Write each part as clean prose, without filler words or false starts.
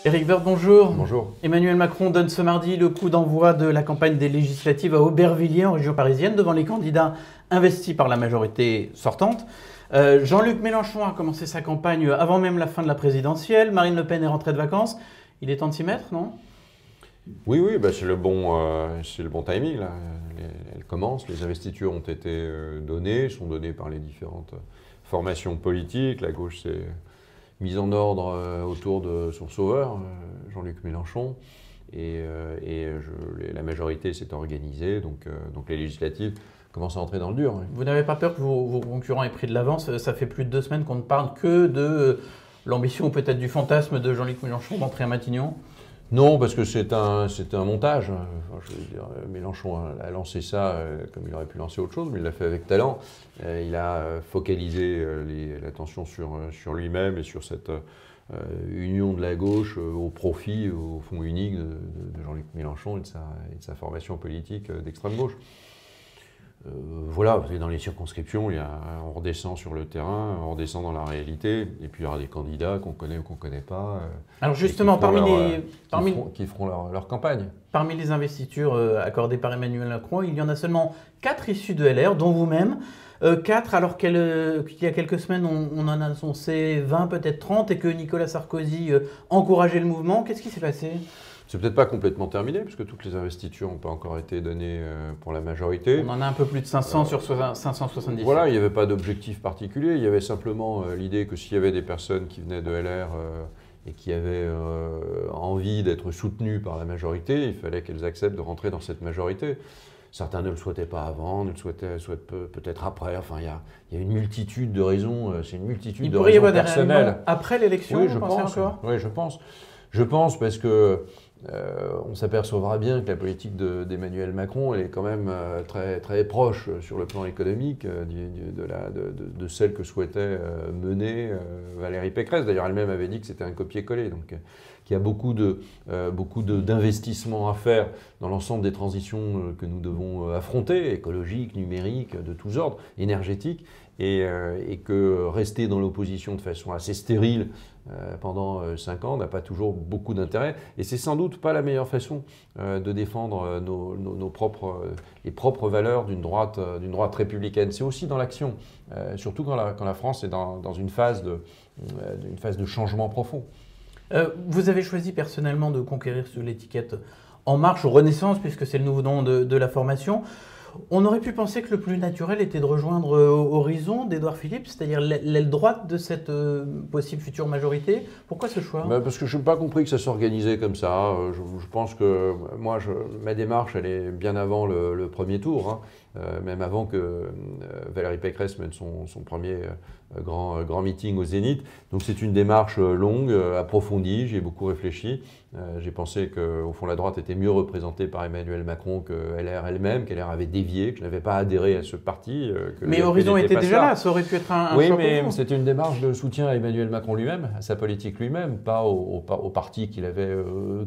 Éric Woerth, bonjour. Bonjour. Emmanuel Macron donne ce mardi le coup d'envoi de la campagne des législatives à Aubervilliers, en région parisienne, devant les candidats investis par la majorité sortante. Jean-Luc Mélenchon a commencé sa campagne avant même la fin de la présidentielle. Marine Le Pen est rentrée de vacances. Il est temps de s'y mettre, non? Oui, c'est le bon timing. Là. Elle commence, les investitures ont été données, sont données par les différentes formations politiques. La gauche s'est mise en ordre autour de son sauveur, Jean-Luc Mélenchon. La majorité s'est organisée, donc les législatives commencent à entrer dans le dur. Oui. Vous n'avez pas peur que vos concurrents aient pris de l'avance? Ça fait plus de 2 semaines qu'on ne parle que de l'ambition ou peut-être du fantasme de Jean-Luc Mélenchon d'entrer à Matignon. Non, parce que c'est un montage. Enfin, je veux dire, Mélenchon a lancé ça comme il aurait pu lancer autre chose, mais il l'a fait avec talent. Il a focalisé l'attention sur lui-même et sur cette union de la gauche au profit, au fond unique de Jean-Luc Mélenchon et de sa formation politique d'extrême gauche. Voilà, dans les circonscriptions, on redescend sur le terrain, on redescend dans la réalité, et puis il y aura des candidats qu'on connaît ou qu'on ne connaît pas. Alors justement, qui feront leur campagne. Parmi les investitures accordées par Emmanuel Macron, il y en a seulement 4 issues de LR, dont vous-même. 4 alors qu'il y a quelques semaines, on en a annoncé 20, peut-être 30, et que Nicolas Sarkozy encourageait le mouvement. Qu'est-ce qui s'est passé ? C'est peut-être pas complètement terminé, puisque toutes les investitures n'ont pas encore été données pour la majorité. On en a un peu plus de 500 sur 577. Voilà, il n'y avait pas d'objectif particulier. Il y avait simplement l'idée que s'il y avait des personnes qui venaient de LR et qui avaient envie d'être soutenues par la majorité, il fallait qu'elles acceptent de rentrer dans cette majorité. Certains ne le souhaitaient pas avant, ne le souhaitent peut-être après. Enfin, il y a une multitude de raisons. C'est une multitude de raisons personnelles. Après l'élection, oui, je pense. Oui, je pense. Je pense parce que on s'apercevra bien que la politique d'Emmanuel Macron elle est quand même très, très proche sur le plan économique de celle que souhaitait mener Valérie Pécresse. D'ailleurs, elle-même avait dit que c'était un copier-coller. Donc, qu'il y a beaucoup d'investissements à faire dans l'ensemble des transitions que nous devons affronter, écologiques, numériques, de tous ordres, énergétiques, et que rester dans l'opposition de façon assez stérile pendant 5 ans n'a pas toujours beaucoup d'intérêt. Et c'est sans doute pas la meilleure façon de défendre les propres valeurs d'une droite républicaine. C'est aussi dans l'action, surtout quand la France est dans une phase de changement profond. Vous avez choisi personnellement de conquérir sous l'étiquette En Marche ou Renaissance, puisque c'est le nouveau nom de la formation. On aurait pu penser que le plus naturel était de rejoindre Horizon d'Édouard Philippe, c'est-à-dire l'aile droite de cette possible future majorité. Pourquoi ce choix ? Parce que je n'ai pas compris que ça s'organisait comme ça. Je pense que ma démarche, elle est bien avant le premier tour, même avant que Valérie Pécresse mène son premier grand meeting au Zénith. Donc c'est une démarche longue, approfondie, j'y ai beaucoup réfléchi. J'ai pensé qu'au fond la droite était mieux représentée par Emmanuel Macron que LR elle-même, qu'LR avait dévié, que je n'avais pas adhéré à ce parti. Mais Horizon était déjà là, ça aurait pu être un choix. Oui, mais c'était une démarche de soutien à Emmanuel Macron lui-même, à sa politique lui-même, pas au parti qu'il avait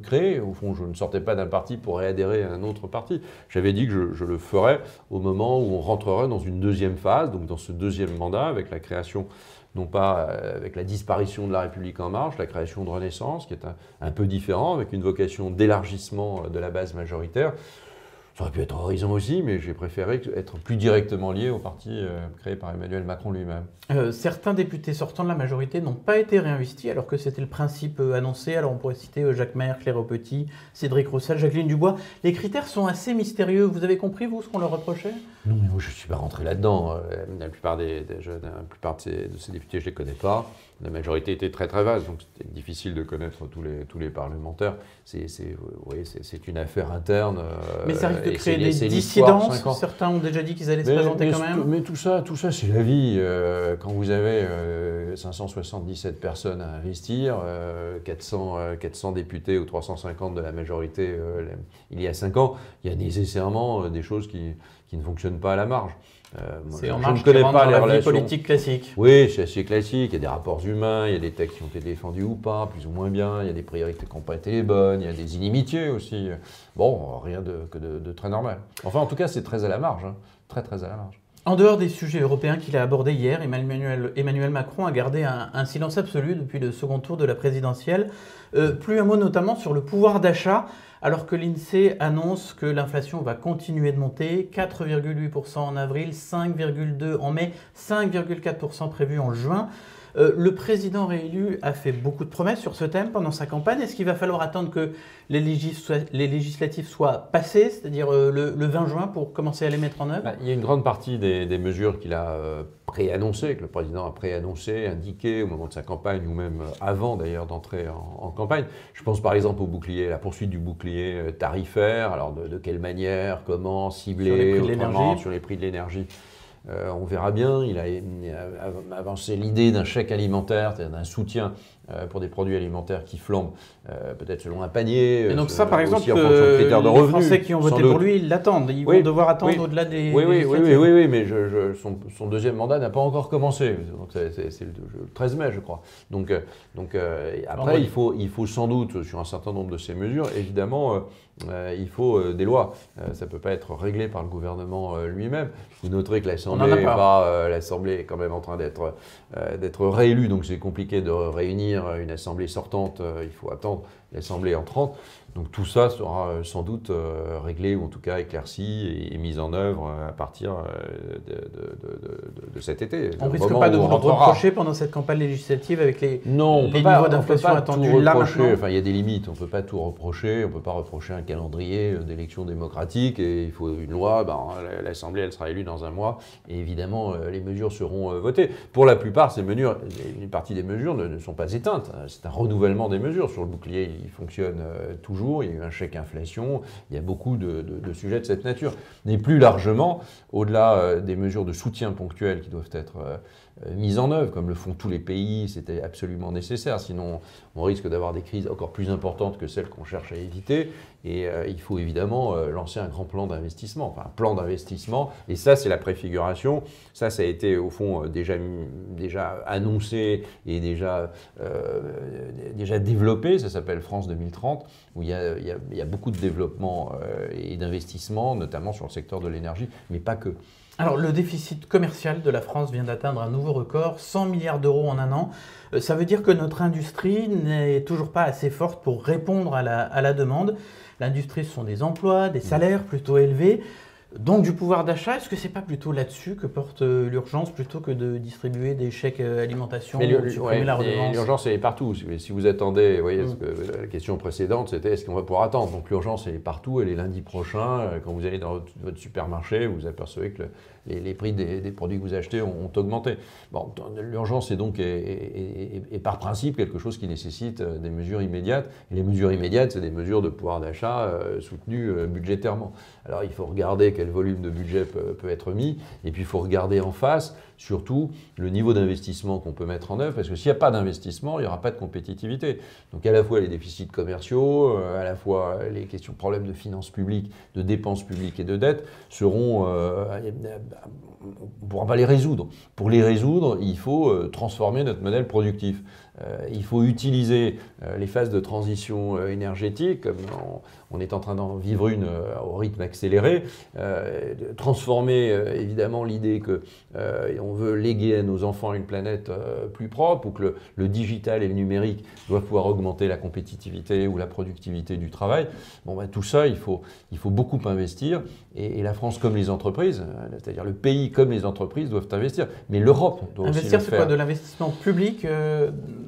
créé. Au fond, je ne sortais pas d'un parti pour réadhérer à un autre parti. J'avais dit que je le ferais au moment où on rentrerait dans une deuxième phase, donc dans ce deuxième mandat, avec la création, non pas avec la disparition de La République En Marche, la création de Renaissance, qui est un peu différent, avec une vocation d'élargissement de la base majoritaire. Ça aurait pu être Horizon aussi, mais j'ai préféré être plus directement lié au parti créé par Emmanuel Macron lui-même. Certains députés sortants de la majorité n'ont pas été réinvestis, alors que c'était le principe annoncé. Alors on pourrait citer Jacques Maire, Claire Aupetit, Cédric Roussel, Jacqueline Dubois. Les critères sont assez mystérieux. Vous avez compris, vous, ce qu'on leur reprochait ? Non, mais moi, je ne suis pas rentré là-dedans. La plupart de ces députés, je ne les connais pas. La majorité était très très vaste, donc c'était difficile de connaître tous les parlementaires. C'est une affaire interne. Mais ça risque de créer des dissidences. Certains ont déjà dit qu'ils allaient se présenter quand même. Mais tout ça c'est la vie. Quand vous avez 577 personnes à investir, 400 députés ou 350 de la majorité il y a 5 ans, il y a nécessairement des choses qui ne fonctionnent pas à la marge. C'est En Marche qui rentre dans la vie politique classique. Oui, c'est assez classique. Il y a des rapports humains, il y a des textes qui ont été défendus ou pas, plus ou moins bien. Il y a des priorités qui n'ont pas été les bonnes. Il y a des inimitiés aussi. Bon, rien que de très normal. Enfin, en tout cas, c'est très à la marge. Très, très à la marge. En dehors des sujets européens qu'il a abordés hier, Emmanuel Macron a gardé un silence absolu depuis le second tour de la présidentielle. Plus un mot notamment sur le pouvoir d'achat, alors que l'INSEE annonce que l'inflation va continuer de monter, 4,8% en avril, 5,2% en mai, 5,4% prévu en juin. Le président réélu a fait beaucoup de promesses sur ce thème pendant sa campagne. Est-ce qu'il va falloir attendre que les législatives soient passées, c'est-à-dire le 20 juin, pour commencer à les mettre en œuvre? Il y a une grande partie des mesures qu'il a préannoncées, que le président a préannoncées, indiquées au moment de sa campagne ou même avant d'ailleurs d'entrer en campagne. Je pense par exemple au bouclier, la poursuite du bouclier tarifaire. Alors de quelle manière, comment, cibler, autrement, sur les prix de l'énergie. On verra bien, il a avancé l'idée d'un chèque alimentaire, c'est-à-dire d'un soutien pour des produits alimentaires qui flambent, peut-être selon un panier. Et donc ça, par exemple, en fonction de critères de les revenus, Français qui ont voté pour lui, ils l'attendent. Ils vont devoir attendre au-delà des législatives. Oui, mais son deuxième mandat n'a pas encore commencé. C'est le 13 mai, je crois. Donc après, il faut sans doute, sur un certain nombre de ces mesures, évidemment, il faut des lois. Ça ne peut pas être réglé par le gouvernement lui-même. Vous noterez que l'Assemblée est quand même en train d'être réélue, donc c'est compliqué de réunir une Assemblée sortante. Il faut attendre l'Assemblée entrante. Donc tout ça sera sans doute réglé, ou en tout cas éclairci et mis en œuvre à partir de cet été. On ne risque pas de vous reprocher pendant cette campagne législative avec les niveaux d'inflation attendus là maintenant. Enfin, il y a des limites, on ne peut pas tout reprocher, on ne peut pas reprocher un calendrier d'élection démocratique, et il faut une loi, l'Assemblée elle sera élue dans un mois, et évidemment les mesures seront votées. Pour la plupart, une partie des mesures ne sont pas éteintes, c'est un renouvellement des mesures. Sur le bouclier, il fonctionne toujours. Il y a eu un chèque inflation, il y a beaucoup de sujets de cette nature. Mais plus largement, au-delà des mesures de soutien ponctuelles qui doivent être mises en œuvre, comme le font tous les pays, c'était absolument nécessaire, sinon on risque d'avoir des crises encore plus importantes que celles qu'on cherche à éviter. Et il faut évidemment lancer un grand plan d'investissement, enfin un plan d'investissement, et ça c'est la préfiguration, ça a été au fond déjà annoncé et déjà développé, ça s'appelle France 2030, où il y a beaucoup de développement et d'investissement, notamment sur le secteur de l'énergie, mais pas que. Alors, le déficit commercial de la France vient d'atteindre un nouveau record, 100 milliards d'euros en un an. Ça veut dire que notre industrie n'est toujours pas assez forte pour répondre à la demande. L'industrie, ce sont des emplois, des salaires plutôt élevés, donc du pouvoir d'achat. Est-ce que ce n'est pas plutôt là-dessus que porte l'urgence, plutôt que de distribuer des chèques alimentation ou de supprimer la redevance? L'urgence, elle est partout. Si vous attendez, vous voyez, la question précédente, c'était est-ce qu'on va pouvoir attendre? Donc l'urgence, elle est partout. Elle est lundi prochain. Quand vous allez dans votre supermarché, vous apercevez que les prix des produits que vous achetez ont augmenté. Bon, l'urgence est donc est par principe quelque chose qui nécessite des mesures immédiates. Et les mesures immédiates, c'est des mesures de pouvoir d'achat soutenues budgétairement. Alors il faut regarder quel volume de budget peut être mis, et puis il faut regarder en face surtout le niveau d'investissement qu'on peut mettre en œuvre, parce que s'il n'y a pas d'investissement, il n'y aura pas de compétitivité. Donc à la fois les déficits commerciaux, à la fois les problèmes de finances publiques, de dépenses publiques et de dettes seront... on ne pourra pas les résoudre. Pour les résoudre, il faut transformer notre modèle productif. Il faut utiliser les phases de transition énergétique, comme on est en train d'en vivre une au rythme accéléré, transformer évidemment l'idée qu'on veut léguer à nos enfants une planète plus propre, ou que le digital et le numérique doivent pouvoir augmenter la compétitivité ou la productivité du travail. Tout ça, il faut beaucoup investir, et la France comme les entreprises, c'est-à-dire le pays comme les entreprises doivent investir, mais l'Europe doit aussi le faire. Investir, c'est quoi? De l'investissement public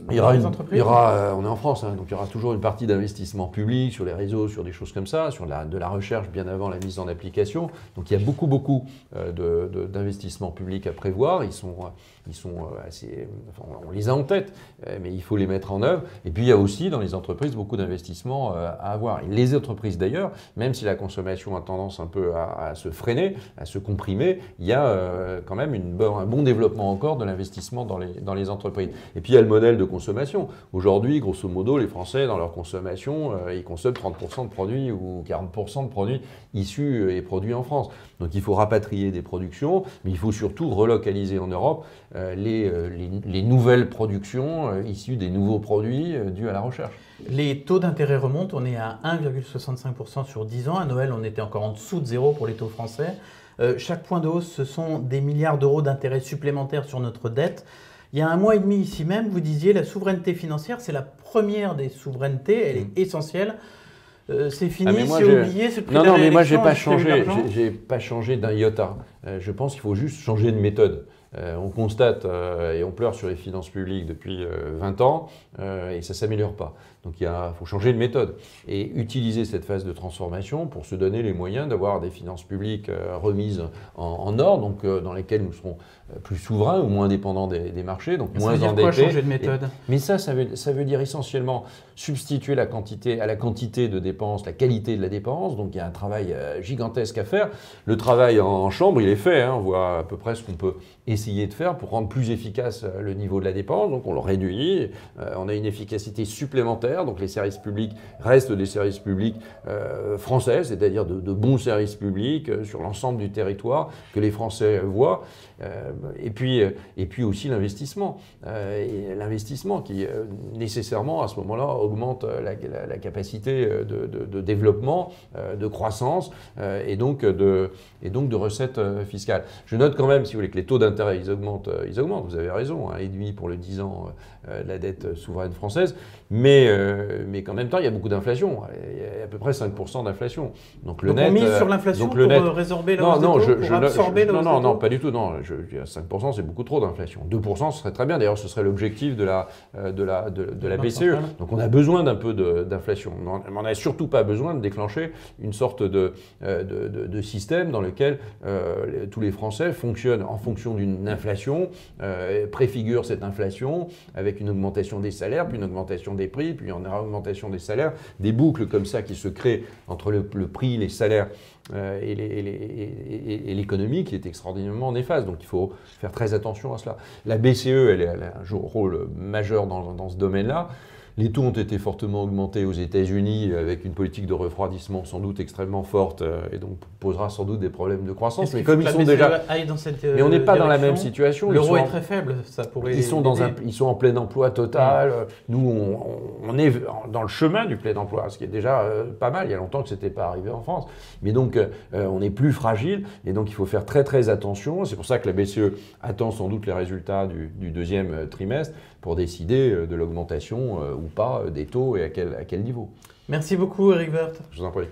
on est en France, donc il y aura toujours une partie d'investissement public sur les réseaux, sur des choses comme ça, sur de la recherche bien avant la mise en application. Donc il y a beaucoup d'investissements publics à prévoir. Ils sont assez, on les a en tête, mais il faut les mettre en œuvre. Et puis il y a aussi dans les entreprises beaucoup d'investissements à avoir. Et les entreprises d'ailleurs, même si la consommation a tendance un peu à se freiner, à se comprimer, il y a quand même un bon développement encore de l'investissement dans les entreprises. Et puis il y a le modèle de consommation. Aujourd'hui, grosso modo, les Français, dans leur consommation, ils consomment 30% de produits ou 40% de produits issus et produits en France. Donc il faut rapatrier des productions, mais il faut surtout relocaliser en Europe les nouvelles productions issues des nouveaux produits dus à la recherche. Les taux d'intérêt remontent, on est à 1,65% sur 10 ans. À Noël, on était encore en dessous de zéro pour les taux français. Chaque point de hausse, ce sont des milliards d'euros d'intérêts supplémentaires sur notre dette. Il y a un mois et demi ici même, vous disiez la souveraineté financière, c'est la première des souverainetés, elle est essentielle. C'est fini, c'est oublié, c'est plus Non, mais moi, j'ai pas changé d'un iota. Je pense qu'il faut juste changer de méthode. On constate et on pleure sur les finances publiques depuis 20 ans et ça ne s'améliore pas. Donc il faut changer de méthode et utiliser cette phase de transformation pour se donner les moyens d'avoir des finances publiques remises en ordre, donc dans lesquelles nous serons plus souverains ou moins dépendants des marchés, donc moins endettés. Ça veut dire quoi, changer de méthode ? Mais ça veut dire essentiellement substituer la quantité à la quantité de dépenses, la qualité de la dépense. Donc il y a un travail gigantesque à faire. Le travail en chambre, il est fait. On voit à peu près ce qu'on peut essayer de faire pour rendre plus efficace le niveau de la dépense. Donc on le réduit, on a une efficacité supplémentaire. Donc les services publics restent des services publics français, c'est-à-dire de bons services publics sur l'ensemble du territoire que les Français voient. Et puis aussi l'investissement. L'investissement qui nécessairement à ce moment-là augmente la capacité de développement, de croissance et donc de recettes fiscales. Je note quand même, si vous voulez, que les taux d'intérêt ils augmentent, vous avez raison, 1,5 pour le 10 ans de la dette souveraine française, mais qu'en même temps il y a beaucoup d'inflation, il y a à peu près 5% d'inflation. Donc on mise sur l'inflation pour résorber la hausse des taux, pour absorber la hausse des taux ? Non, pas du tout, non. 5% c'est beaucoup trop d'inflation. 2% ce serait très bien, d'ailleurs ce serait l'objectif de la BCE. Donc on a besoin d'un peu d'inflation. On n'a surtout pas besoin de déclencher une sorte de système dans lequel tous les Français fonctionnent en fonction d'une inflation, préfigurent cette inflation avec une augmentation des salaires, puis une augmentation des prix, puis une augmentation des salaires, des boucles comme ça qui se créent entre le prix, les salaires et l'économie qui est extraordinairement néfaste. Donc il faut faire très attention à cela. La BCE, elle a un rôle majeur dans ce domaine-là. Les taux ont été fortement augmentés aux États-Unis avec une politique de refroidissement sans doute extrêmement forte et donc posera sans doute des problèmes de croissance. Mais comme ils sont déjà, mais on n'est pas dans la même situation. L'euro est très faible, ça pourrait. Ils sont en plein emploi total. Nous, on est dans le chemin du plein emploi, ce qui est déjà pas mal. Il y a longtemps que ce n'était pas arrivé en France. Mais donc, on est plus fragile et donc il faut faire très très attention. C'est pour ça que la BCE attend sans doute les résultats du deuxième trimestre pour décider de l'augmentation ou pas des taux et à quel niveau. Merci beaucoup, Eric Woerth. Je vous en prie.